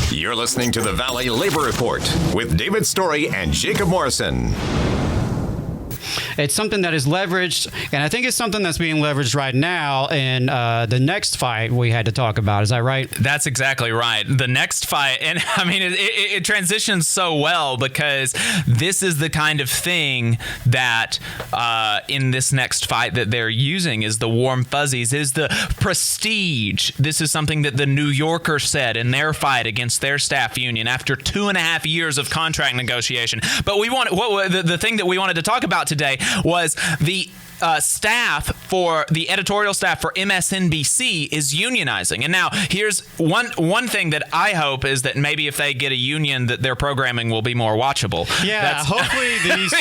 You're listening to the Valley Labor Report with David Story and Jacob Morrison. It's something that is leveraged, and I think it's something that's being leveraged right now in the next fight we had to talk about. Is that right? That's exactly right. The next fight, and I mean, it transitions so well because this is the kind of thing that in this next fight that they're using is the warm fuzzies, is the prestige. This is something that the New Yorker said in their fight against their staff union after 2.5 years of contract negotiation. But the thing that we wanted to talk about today was the staff for the editorial staff for MSNBC is unionizing. And now here's one thing that I hope is that maybe if they get a union that their programming will be more watchable. Yeah, hopefully these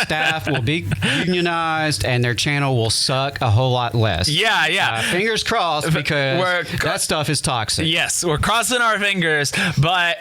staff will be unionized and their channel will suck a whole lot less. Yeah. Fingers crossed, because that stuff is toxic. Yes, we're crossing our fingers, but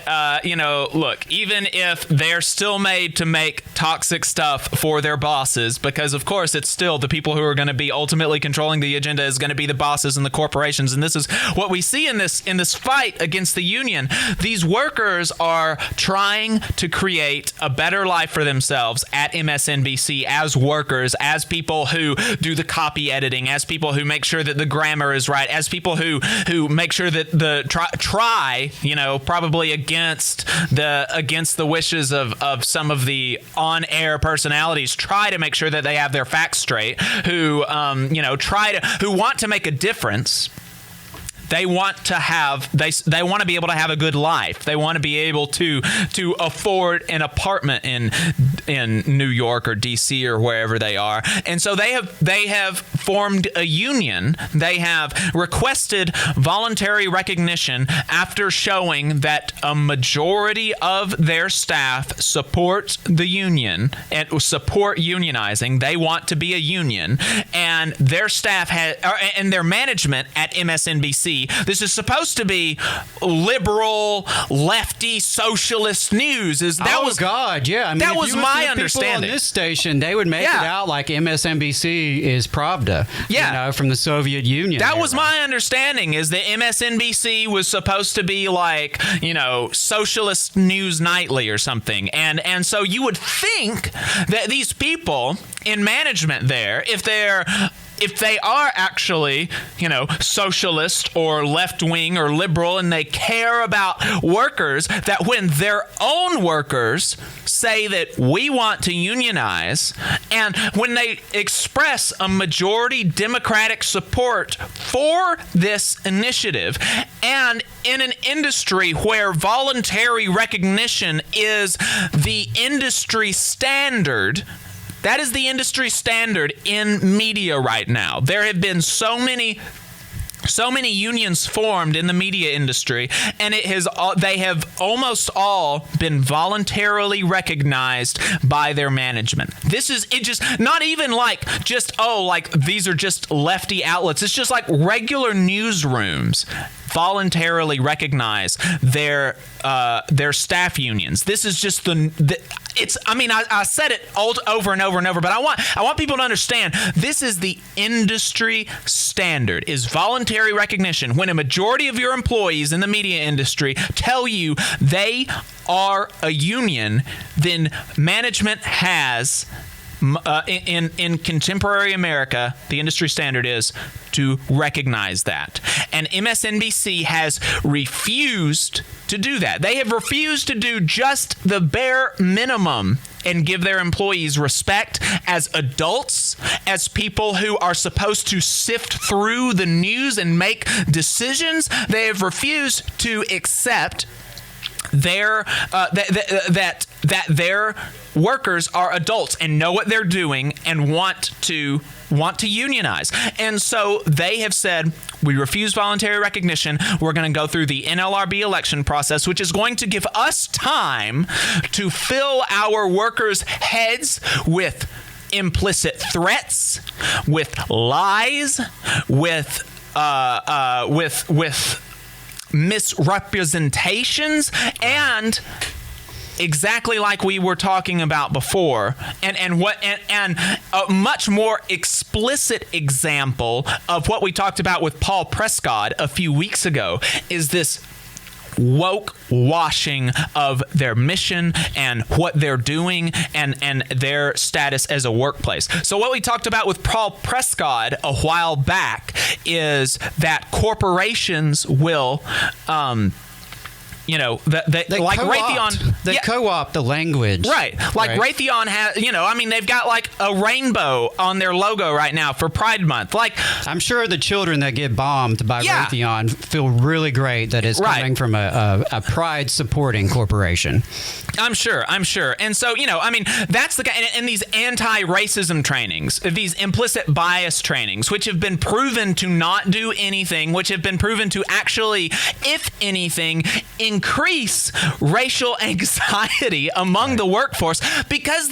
look, even if they're still made to make toxic stuff for their bosses, because of course it's still the people who are going to be ultimately controlling the agenda is going to be the bosses and the corporations. And this is what we see in this fight against the union. These workers are trying to create a better life for themselves at MSNBC as workers, as people who do the copy editing, as people who make sure that the grammar is right, as people who make sure that the probably against the wishes of some of the on-air personalities, try to make sure that they have their facts straight, who want to make a difference. They want to be able to have a good life. They want to be able to afford an apartment in New York or DC or wherever they are. And so they have formed a union. They have requested voluntary recognition after showing that a majority of their staff support the union and support unionizing. They want to be a union, and their staff and their management at MSNBC. This is supposed to be liberal, lefty, socialist news. That was my understanding. On this station, they would make it out like MSNBC is Pravda, from the Soviet Union. That was my understanding, is that MSNBC was supposed to be like, Socialist News Nightly or something. And so you would think that these people in management there, if they are actually, socialist or left-wing or liberal, and they care about workers, that when their own workers say that we want to unionize, and when they express a majority Democratic support for this initiative, and in an industry where voluntary recognition is the industry standard. That is the industry standard in media right now. There have been so many unions formed in the media industry, and they have almost all been voluntarily recognized by their management. This is not even like these are just lefty outlets. It's just like regular newsrooms voluntarily recognize their staff unions. This is just I said it over and over and over, but I want people to understand this is the industry standard, is voluntary recognition. When a majority of your employees in the media industry tell you they are a union, then management has in contemporary America, the industry standard is to recognize that. And MSNBC has refused to do that. They have refused to do just the bare minimum and give their employees respect as adults, as people who are supposed to sift through the news and make decisions. They have refused to accept that their workers are adults and know what they're doing and want to unionize. And so they have said, we refuse voluntary recognition. We're going to go through the NLRB election process, which is going to give us time to fill our workers' heads with implicit threats, with lies, with misrepresentations, and exactly like we were talking about before, and a much more explicit example of what we talked about with Paul Prescott a few weeks ago is this woke washing of their mission and what they're doing and their status as a workplace. So what we talked about with Paul Prescott a while back is that corporations will they like Raytheon. They co-opt the language. Right. Like Raytheon has, they've got like a rainbow on their logo right now for Pride Month. Like, I'm sure the children that get bombed by Raytheon feel really great that it's coming from a pride supporting corporation. I'm sure. And so, that's the guy. And these anti-racism trainings, these implicit bias trainings, which have been proven to not do anything, which have been proven to actually, if anything, increase racial anxiety among the workforce, because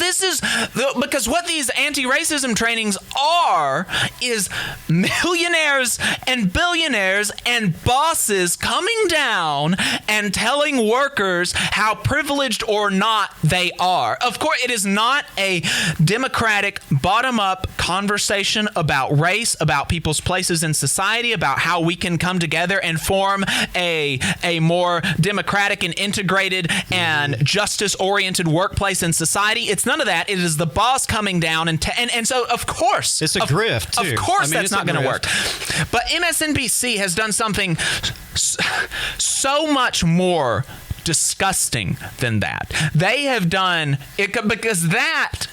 because what these anti-racism trainings are is millionaires and billionaires and bosses coming down and telling workers how privileged or not they are. Of course, it is not a democratic, bottom-up conversation about race, about people's places in society, about how we can come together and form a more democratic and integrated and justice-oriented workplace and society. It's none of that. It is the boss coming down and so of course it's a grift too. Of course, that's not going to work. But MSNBC has done something so much more disgusting than that. They have done it because that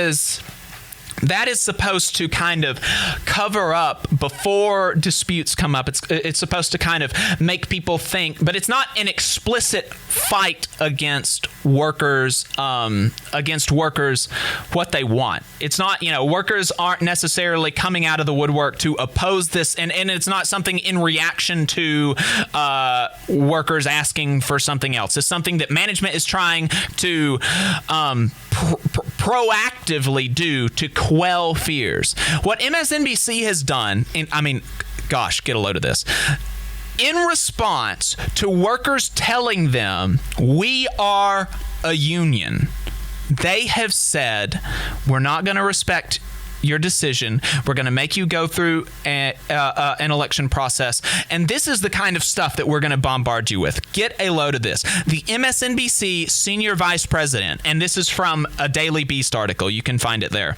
is supposed to kind of cover up before disputes come up. It's supposed to kind of make people think, but it's not an explicit fight against workers what they want. It's not, workers aren't necessarily coming out of the woodwork to oppose this, and it's not something in reaction to workers asking for something else. It's something that management is trying to proactively do to quell fears. What MSNBC has done, gosh, get a load of this. In response to workers telling them we are a union, they have said, we're not going to respect your decision. We're going to make you go through an election process. And this is the kind of stuff that we're going to bombard you with. Get a load of this. The MSNBC senior vice president, and this is from a Daily Beast article. You can find it there.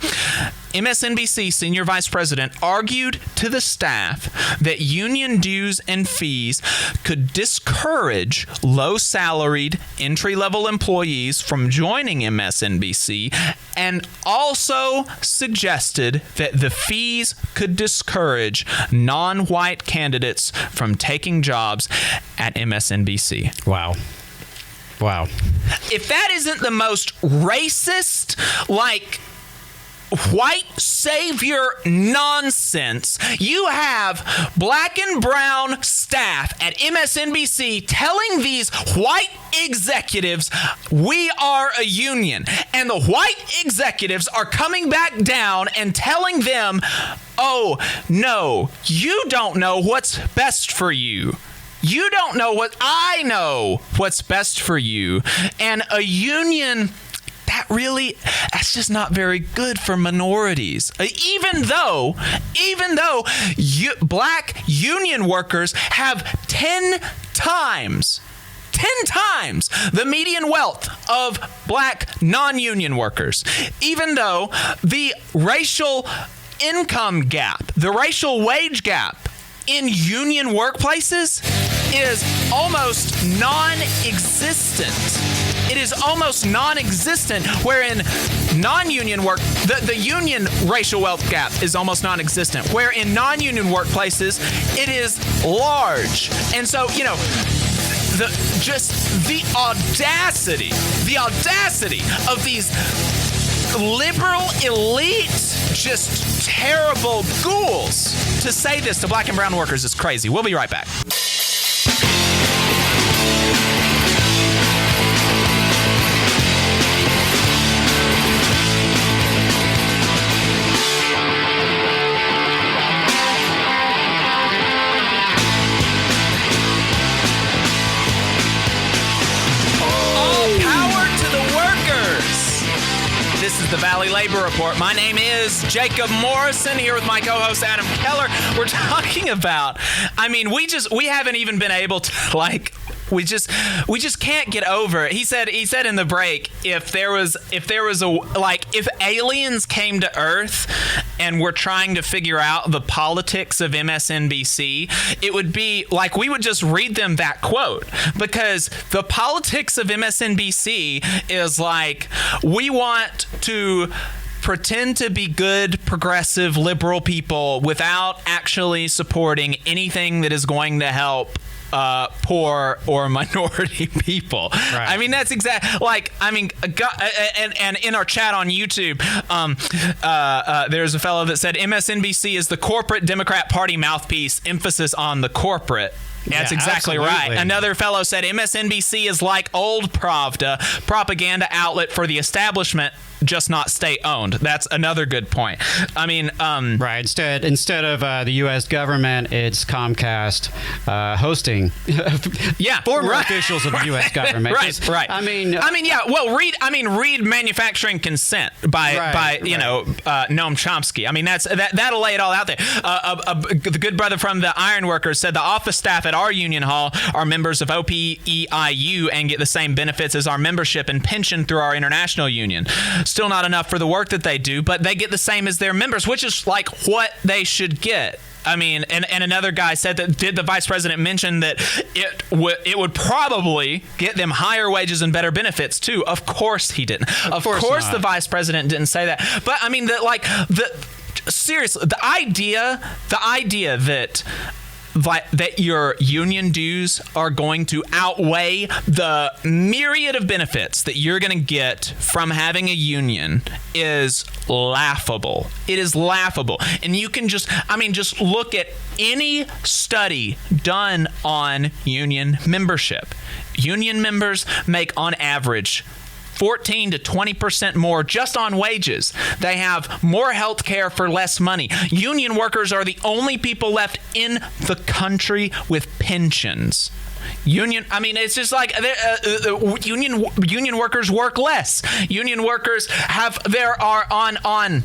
MSNBC senior vice president argued to the staff that union dues and fees could discourage low-salaried entry-level employees from joining MSNBC, and also suggested that the fees could discourage non-white candidates from taking jobs at MSNBC. Wow. If that isn't the most racist, white savior nonsense, you have black and brown staff at MSNBC telling these white executives we are a union, and the white executives are coming back down and telling them, oh no, you don't know what's best for you. You don't know what I know what's best for you. And a union, that's just not very good for minorities. Even though black union workers have 10 times the median wealth of black non-union workers. Even though the racial income gap, the racial wage gap in union workplaces is almost non-existent. It is almost non-existent, wherein non-union work, the union racial wealth gap is almost non-existent, where in non-union workplaces, it is large. And so, the audacity of these liberal elite, just terrible ghouls to say this to black and brown workers is crazy. We'll be right back. This is the Valley Labor Report. My name is Jacob Morrison, here with my co-host Adam Keller. We're talking about, we haven't even been able to just can't get over it. He said in the break, if aliens came to Earth and were trying to figure out the politics of MSNBC, it would be like we would just read them that quote, because the politics of MSNBC is like, we want to pretend to be good, progressive, liberal people without actually supporting anything that is going to help poor or minority people. Right. I mean, that's and in our chat on YouTube, there's a fellow that said MSNBC is the corporate Democrat Party mouthpiece, emphasis on the corporate. That's exactly right. Another fellow said MSNBC is like old Pravda, propaganda outlet for the establishment, just not state-owned. That's another good point. I mean, right. Instead of the U.S. government, it's Comcast hosting. Former officials of the U.S. government. Right. I mean, Well, read Manufacturing Consent by Noam Chomsky. I mean, that'll lay it all out there. The good brother from the Ironworkers said the office staff at our union hall are members of OPEIU and get the same benefits as our membership and pension through our international union. Still not enough for the work that they do, but they get the same as their members, which is like what they should get. I mean, and another guy said that, did the vice president mention that it would probably get them higher wages and better benefits too? Of course he didn't. Of course the vice president didn't say that. But I mean, seriously, the idea that your union dues are going to outweigh the myriad of benefits that you're going to get from having a union is laughable. It is laughable. And you can just look at any study done on union membership. Union members make on average 14 to 20% more just on wages. They have more health care for less money. Union workers are the only people left in the country with pensions. It's just like union workers work less. Union workers on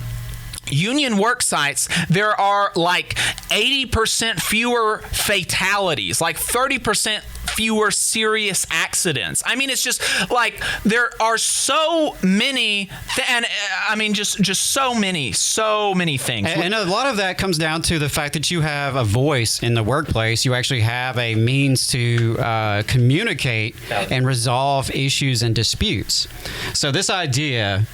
union work sites, there are like 80% fewer fatalities, like 30% fewer serious accidents. I mean, it's just like there are so many, just so many things. And a lot of that comes down to the fact that you have a voice in the workplace. You actually have a means to communicate and resolve issues and disputes. So this idea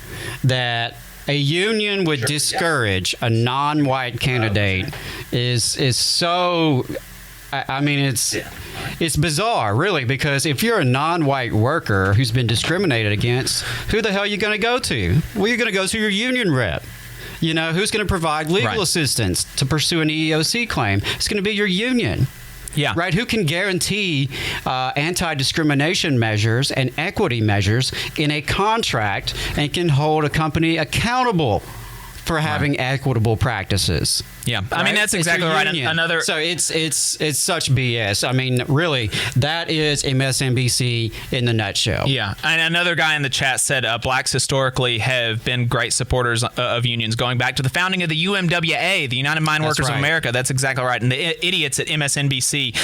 that a union would discourage a non-white candidate is so. I mean, it's bizarre, really, because if you're a non-white worker who's been discriminated against, who the hell are you going to go to? Well, you're going to go to your union rep. You know, who's going to provide legal assistance to pursue an EEOC claim? It's going to be your union. Yeah. Right? Who can guarantee anti-discrimination measures and equity measures in a contract and can hold a company accountable for having equitable practices? Yeah, I mean, that's exactly right. Another. So it's such BS. I mean, really, that is MSNBC in the nutshell. Yeah, and another guy in the chat said blacks historically have been great supporters of unions going back to the founding of the UMWA, the United Mine Workers of America. That's exactly right. And the idiots at MSNBC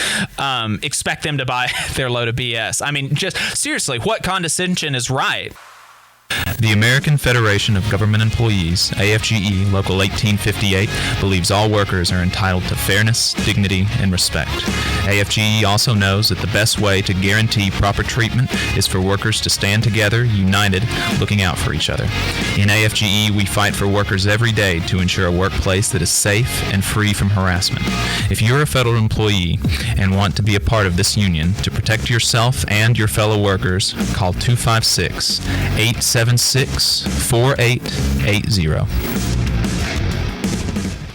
expect them to buy their load of BS. I mean, just seriously, what condescension is right? The American Federation of Government Employees, AFGE Local 1858, believes all workers are entitled to fairness, dignity, and respect. AFGE also knows that the best way to guarantee proper treatment is for workers to stand together, united, looking out for each other. In AFGE, we fight for workers every day to ensure a workplace that is safe and free from harassment. If you're a federal employee and want to be a part of this union, to protect yourself and your fellow workers, call 256-876-4880.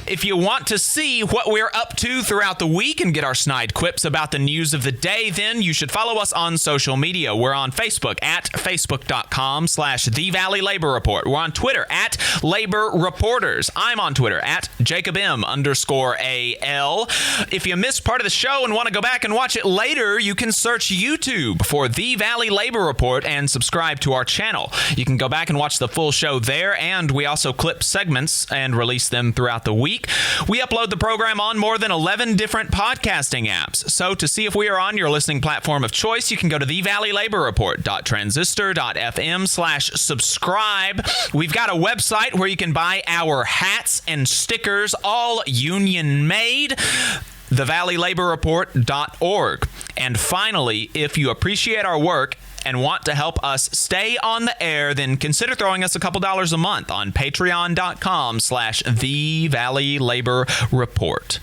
If you want to see what we're up to throughout the week and get our snide quips about the news of the day, then you should follow us on social media. We're on Facebook at facebook.com/The Valley Labor Report. We're on Twitter at Labor Reporters. I'm on Twitter at JacobM_AL. If you missed part of the show and want to go back and watch it later, you can search YouTube for The Valley Labor Report and subscribe to our channel. You can go back and watch the full show there, and we also clip segments and release them throughout the week. week. We upload the program on more than 11 different podcasting apps. So to see if we are on your listening platform of choice, you can go to thevalleylaborreport.transistor.fm/subscribe. We've got a website where you can buy our hats and stickers, all union made. thevalleylaborreport.org. And finally, if you appreciate our work and want to help us stay on the air, then consider throwing us a couple dollars a month on patreon.com/thevalleylaborreport.